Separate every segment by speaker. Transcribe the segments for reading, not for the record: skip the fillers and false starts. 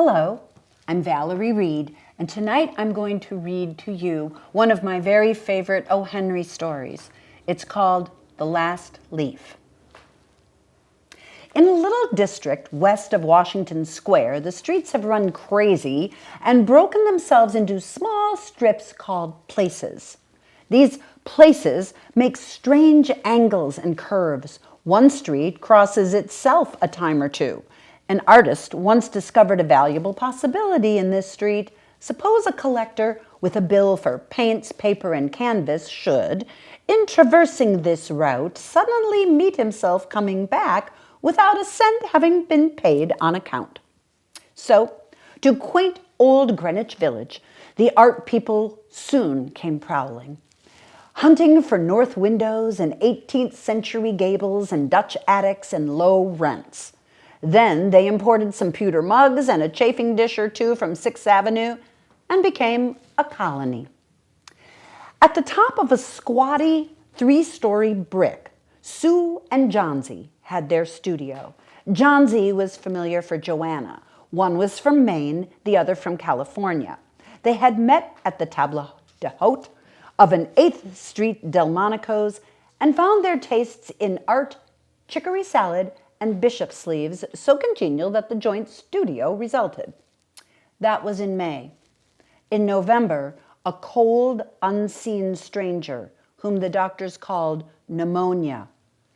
Speaker 1: Hello, I'm Valerie Reid, and tonight I'm going to read to you one of my very favorite O. Henry stories. It's called The Last Leaf. In a little district west of Washington Square, the streets have run crazy and broken themselves into small strips called places. These places make strange angles and curves. One street crosses itself a time or two. An artist once discovered a valuable possibility in this street. Suppose a collector with a bill for paints, paper, and canvas should, in traversing this route, suddenly meet himself coming back without a cent having been paid on account. So, to quaint old Greenwich Village, the art people soon came prowling, hunting for north windows and 18th century gables and Dutch attics and low rents. Then they imported some pewter mugs and a chafing dish or two from 6th Avenue and became a colony. At the top of a squatty 3-story brick, Sue and Johnsy had their studio. Johnsy was familiar for Joanna. One was from Maine, the other from California. They had met at the table d'hôte of an 8th Street Delmonico's and found their tastes in art, chicory salad, and bishop sleeves so congenial that the joint studio resulted. That was in May. In November, a cold, unseen stranger, whom the doctors called pneumonia,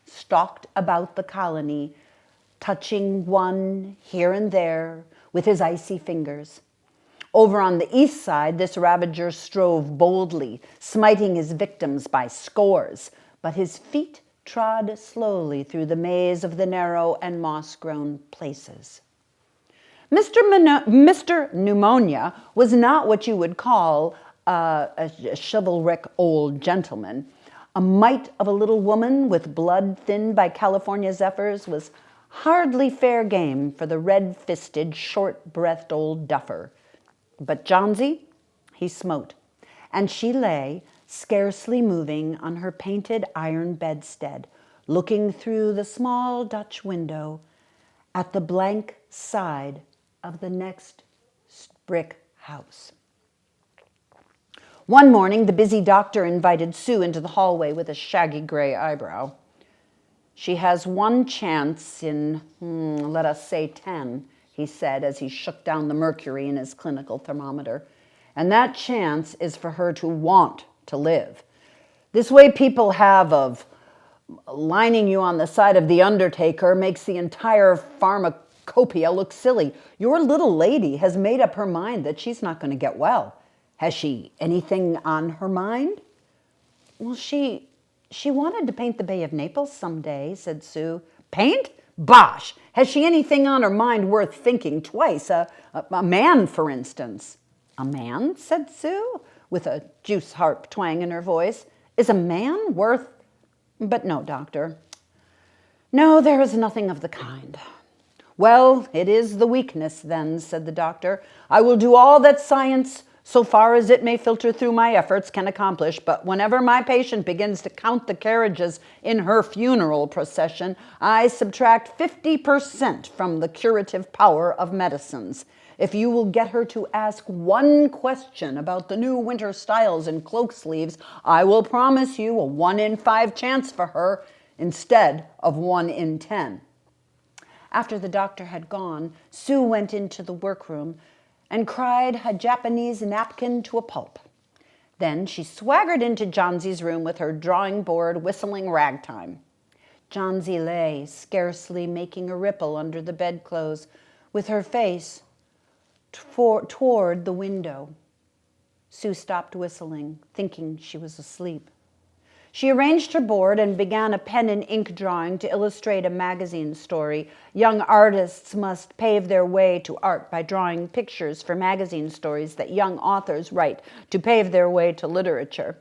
Speaker 1: stalked about the colony, touching one here and there with his icy fingers. Over on the east side, this ravager strove boldly, smiting his victims by scores, but his feet trod slowly through the maze of the narrow and moss-grown places. Mr. Pneumonia was not what you would call a chivalric old gentleman. A mite of a little woman with blood thinned by California zephyrs was hardly fair game for the red-fisted, short-breathed old duffer. But Johnsy, he smote, and she lay, scarcely moving on her painted iron bedstead, looking through the small Dutch window at the blank side of the next brick house. One morning, the busy doctor invited Sue into the hallway with a shaggy gray eyebrow. She has one chance in, let us say 10, he said as he shook down the mercury in his clinical thermometer. And that chance is for her to want to live. This way people have of lining you on the side of the undertaker makes the entire pharmacopoeia look silly. Your little lady has made up her mind that she's not going to get well. Has she anything on her mind? Well, she wanted to paint the Bay of Naples someday, said Sue. Paint? Bosh! Has she anything on her mind worth thinking twice? A man, for instance. A man, said Sue, with a juice harp twang in her voice. Is a man worth... But no, doctor. No, there is nothing of the kind. Well, it is the weakness then, said the doctor. I will do all that science, so far as it may filter through my efforts, can accomplish, but whenever my patient begins to count the carriages in her funeral procession, I subtract 50% from the curative power of medicines. If you will get her to ask one question about the new winter styles in cloak sleeves, I will promise you a 1 in 5 chance for her instead of 1 in 10. After the doctor had gone, Sue went into the workroom and cried a Japanese napkin to a pulp. Then she swaggered into Johnsy's room with her drawing board whistling ragtime. Johnsy lay, scarcely making a ripple under the bedclothes, with her face toward the window. Sue stopped whistling, thinking she was asleep. She arranged her board and began a pen and ink drawing to illustrate a magazine story. Young artists must pave their way to art by drawing pictures for magazine stories that young authors write to pave their way to literature.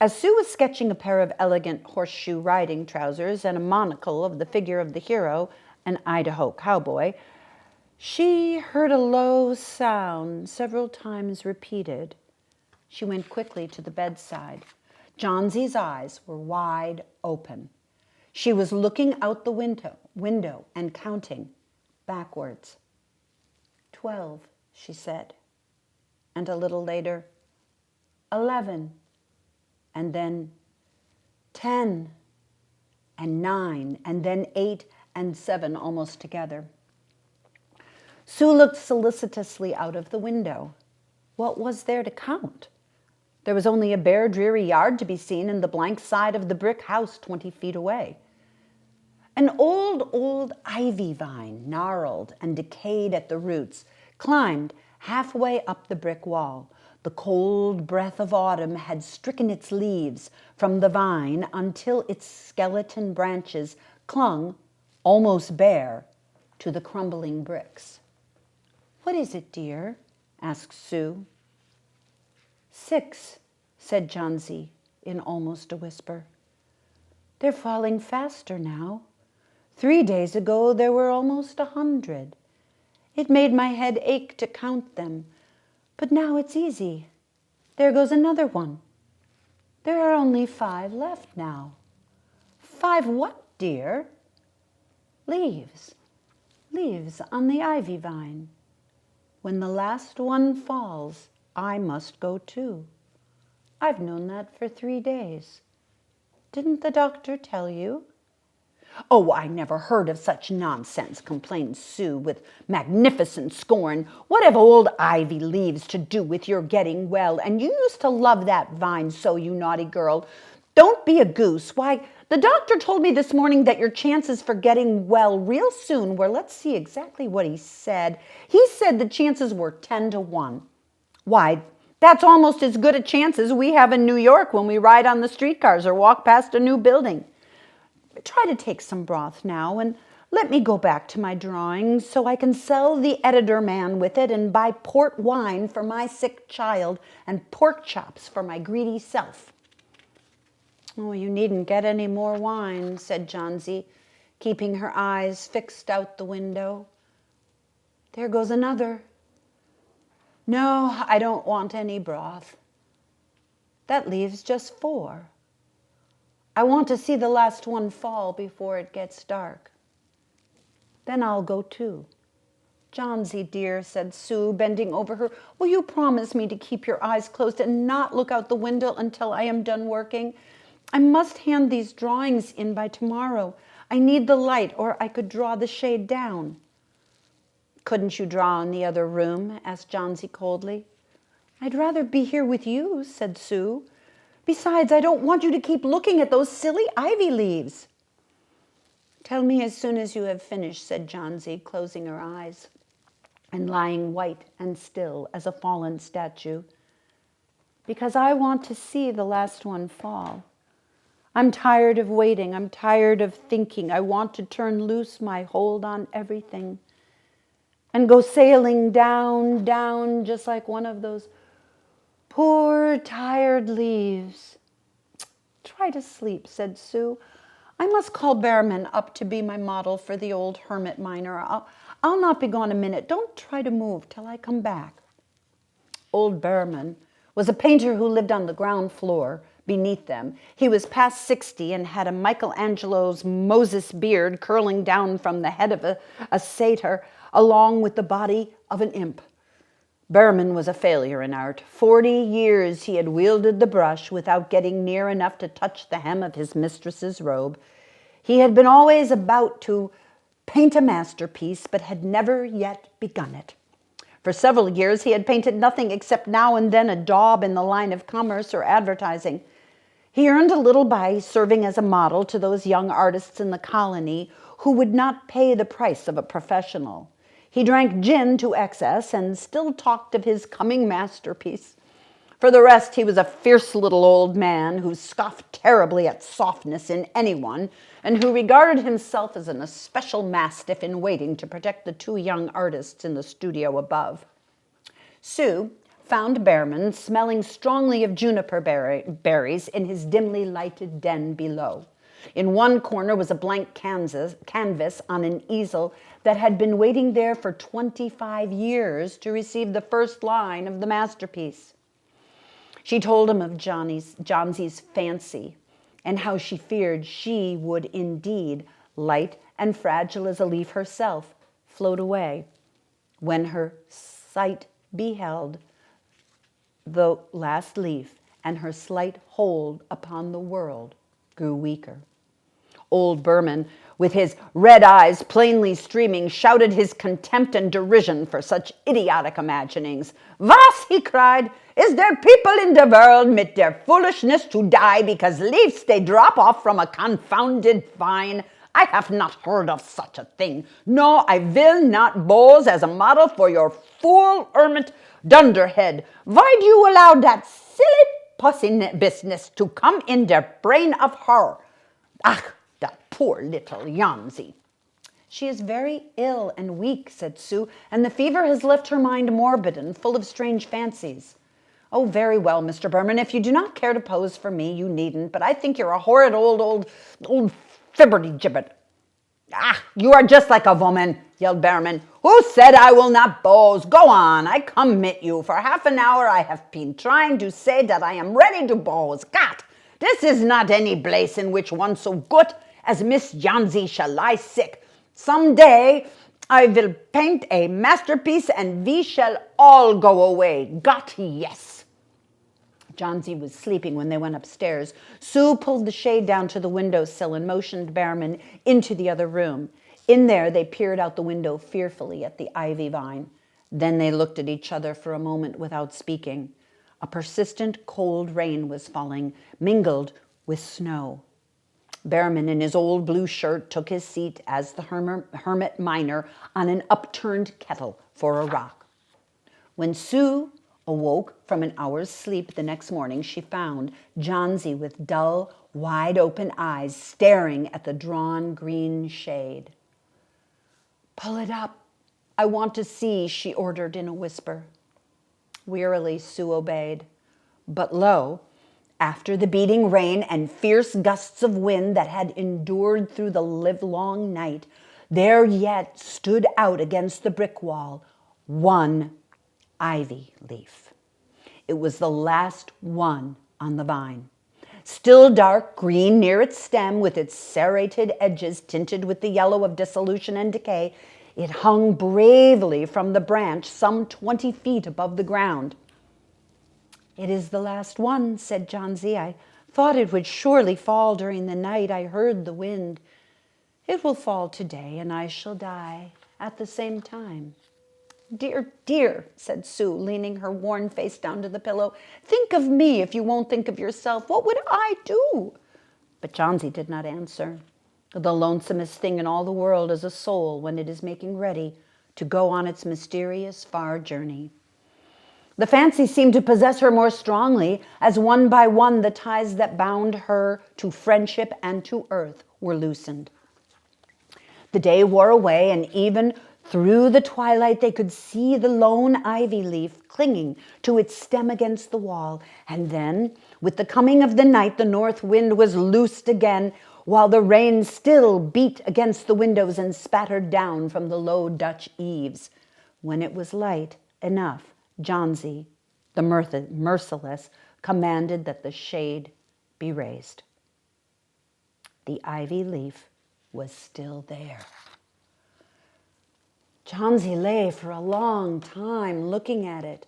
Speaker 1: As Sue was sketching a pair of elegant horseshoe riding trousers and a monocle of the figure of the hero, an Idaho cowboy, she heard a low sound several times repeated. She went quickly to the bedside. Johnsy's eyes were wide open. She was looking out the window and counting backwards. 12, she said. And a little later, 11, and then 10, and 9, and then 8 and 7 almost together. Sue looked solicitously out of the window. What was there to count? There was only a bare, dreary yard to be seen and the blank side of the brick house 20 feet away. An old ivy vine, gnarled and decayed at the roots, climbed halfway up the brick wall. The cold breath of autumn had stricken its leaves from the vine until its skeleton branches clung, almost bare, to the crumbling bricks. "What is it, dear?" asked Sue. 6, said Johnsy in almost a whisper. "They're falling faster now. 3 days ago there were almost 100. It made my head ache to count them, but now it's easy. There goes another one. There are only 5 left now." "5 what, dear?" "Leaves. Leaves on the ivy vine. When the last one falls, I must go too. I've known that for 3 days. Didn't the doctor tell you?" "Oh, I never heard of such nonsense," complained Sue with magnificent scorn. "What have old ivy leaves to do with your getting well? And you used to love that vine so, you naughty girl. Don't be a goose. Why, the doctor told me this morning that your chances for getting well real soon were, let's see exactly what he said. He said the chances were 10 to 1. Why, that's almost as good a chance as we have in New York when we ride on the streetcars or walk past a new building. Try to take some broth now and let me go back to my drawing so I can sell the editor man with it and buy port wine for my sick child and pork chops for my greedy self." "Oh, you needn't get any more wine," said Johnsy, keeping her eyes fixed out the window. "There goes another. No, I don't want any broth. That leaves just 4. I want to see the last one fall before it gets dark. Then I'll go too." "Johnsy, dear," said Sue, bending over her, "will you promise me to keep your eyes closed and not look out the window until I am done working? I must hand these drawings in by tomorrow. I need the light, or I could draw the shade down." "Couldn't you draw in the other room?" asked Johnsy coldly. "I'd rather be here with you," said Sue. "Besides, I don't want you to keep looking at those silly ivy leaves." "Tell me as soon as you have finished," said Johnsy, closing her eyes and lying white and still as a fallen statue. "Because I want to see the last one fall. I'm tired of waiting. I'm tired of thinking. I want to turn loose my hold on everything and go sailing down, down, just like one of those poor, tired leaves." "Try to sleep," said Sue. "I must call Behrman up to be my model for the old hermit miner. I'll not be gone a minute. Don't try to move till I come back." Old Behrman was a painter who lived on the ground floor beneath them. He was past 60 and had a Michelangelo's Moses beard curling down from the head of a satyr along with the body of an imp. Behrman was a failure in art. 40 years he had wielded the brush without getting near enough to touch the hem of his mistress's robe. He had been always about to paint a masterpiece, but had never yet begun it. For several years he had painted nothing except now and then a daub in the line of commerce or advertising. He earned a little by serving as a model to those young artists in the colony who would not pay the price of a professional. He drank gin to excess and still talked of his coming masterpiece. For the rest, he was a fierce little old man who scoffed terribly at softness in anyone and who regarded himself as an especial mastiff in waiting to protect the 2 young artists in the studio above. Sue found Behrman smelling strongly of juniper berries in his dimly lighted den below. In one corner was a blank canvas on an easel that had been waiting there for 25 years to receive the first line of the masterpiece. She told him of Johnsy's fancy and how she feared she would indeed, light and fragile as a leaf herself, float away. when her sight beheld the last leaf, and her slight hold upon the world grew weaker. Old Berman, with his red eyes plainly streaming, shouted his contempt and derision for such idiotic imaginings. "Was," he cried, "is there people in the world mit their foolishness to die because leaves they drop off from a confounded vine? I have not heard of such a thing. No, I will not pose as a model for your fool hermit dunderhead. Why do you allow that silly pussy business to come in der brain of her? Ach, that poor little Janzi." "She is very ill and weak," said Sue, "and the fever has left her mind morbid and full of strange fancies." "Oh, very well, Mr. Berman. If you do not care to pose for me, you needn't, but I think you're a horrid old fibberty-gibbet." "Ah, you are just like a woman," yelled Berman. "Who said I will not pose? Go on, I commit you. For half an hour I have been trying to say that I am ready to pose. Gott, this is not any place in which one so good as Miss Janzi shall lie sick. Some day I will paint a masterpiece and we shall all go away. Gott, yes." Janzi was sleeping when they went upstairs. Sue pulled the shade down to the windowsill and motioned Behrman into the other room. In there, they peered out the window fearfully at the ivy vine. Then they looked at each other for a moment without speaking. A persistent cold rain was falling, mingled with snow. Behrman, in his old blue shirt, took his seat as the hermit miner on an upturned kettle for a rock. When Sue awoke from an hour's sleep the next morning, she found Janzi with dull, wide-open eyes staring at the drawn green shade. "Pull it up. I want to see," she ordered in a whisper. Wearily, Sue obeyed. But lo, after the beating rain and fierce gusts of wind that had endured through the livelong night, there yet stood out against the brick wall one ivy leaf. It was the last one on the vine. Still dark green near its stem, with its serrated edges tinted with the yellow of dissolution and decay, it hung bravely from the branch some 20 feet above the ground. "It is the last one," said Janzi. "I thought it would surely fall during the night. I heard the wind. It will fall today, and I shall die at the same time." "Dear, dear," said Sue, leaning her worn face down to the pillow. "Think of me if you won't think of yourself. What would I do?" But Janzi did not answer. The lonesomest thing in all the world is a soul when it is making ready to go on its mysterious far journey. The fancy seemed to possess her more strongly as one by one the ties that bound her to friendship and to earth were loosened. The day wore away, and even through the twilight they could see the lone ivy leaf clinging to its stem against the wall. And then, with the coming of the night, the north wind was loosed again, while the rain still beat against the windows and spattered down from the low Dutch eaves. When it was light enough, Janzi, the merciless, commanded that the shade be raised. The ivy leaf was still there. Janzi lay for a long time looking at it.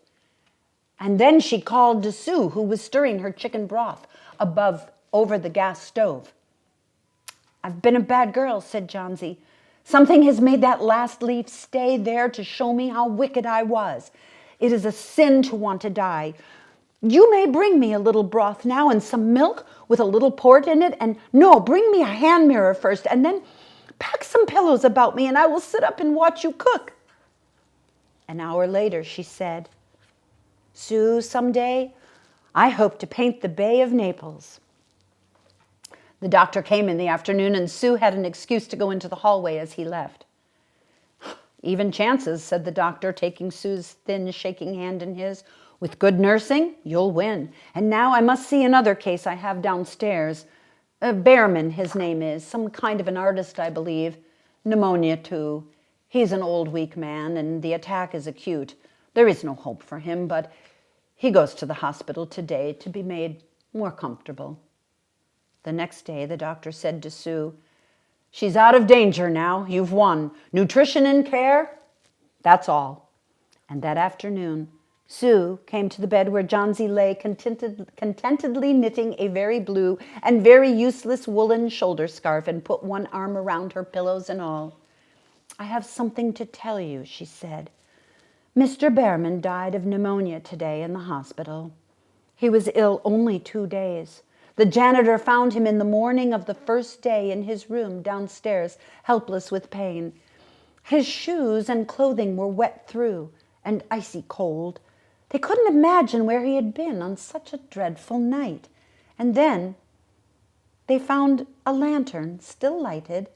Speaker 1: And then she called to Sue, who was stirring her chicken broth over the gas stove. "I've been a bad girl," said Janzi. "Something has made that last leaf stay there to show me how wicked I was. It is a sin to want to die. You may bring me a little broth now and some milk with a little port in it. And no, bring me a hand mirror first, and then pack some pillows about me, and I will sit up and watch you cook." An hour later, she said, "Sue, someday I hope to paint the Bay of Naples." The doctor came in the afternoon, and Sue had an excuse to go into the hallway as he left. "Even chances," said the doctor, taking Sue's thin, shaking hand in his. "With good nursing, you'll win. And now I must see another case I have downstairs. Behrman, his name is. Some kind of an artist, I believe. Pneumonia, too. He's an old, weak man, and the attack is acute. There is no hope for him, but he goes to the hospital today to be made more comfortable." The next day, the doctor said to Sue, "She's out of danger now. You've won. Nutrition and care, that's all. And that afternoon, Sue came to the bed where Johnsy lay contentedly knitting a very blue and very useless woolen shoulder scarf and put one arm around her, pillows and all. "I have something to tell you," she said. "Mr. Behrman died of pneumonia today in the hospital. He was ill only 2 days. The janitor found him in the morning of the first day in his room downstairs, helpless with pain. His shoes and clothing were wet through and icy cold. They couldn't imagine where he had been on such a dreadful night. And then they found a lantern still lighted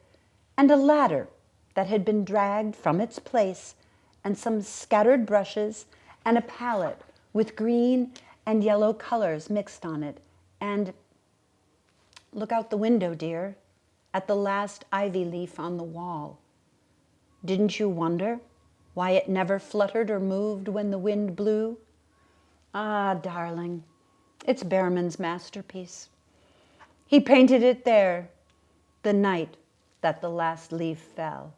Speaker 1: and a ladder that had been dragged from its place and some scattered brushes and a palette with green and yellow colors mixed on it. And look out the window, dear, at the last ivy leaf on the wall. Didn't you wonder why it never fluttered or moved when the wind blew? Ah, darling, it's Behrman's masterpiece. He painted it there the night that the last leaf fell."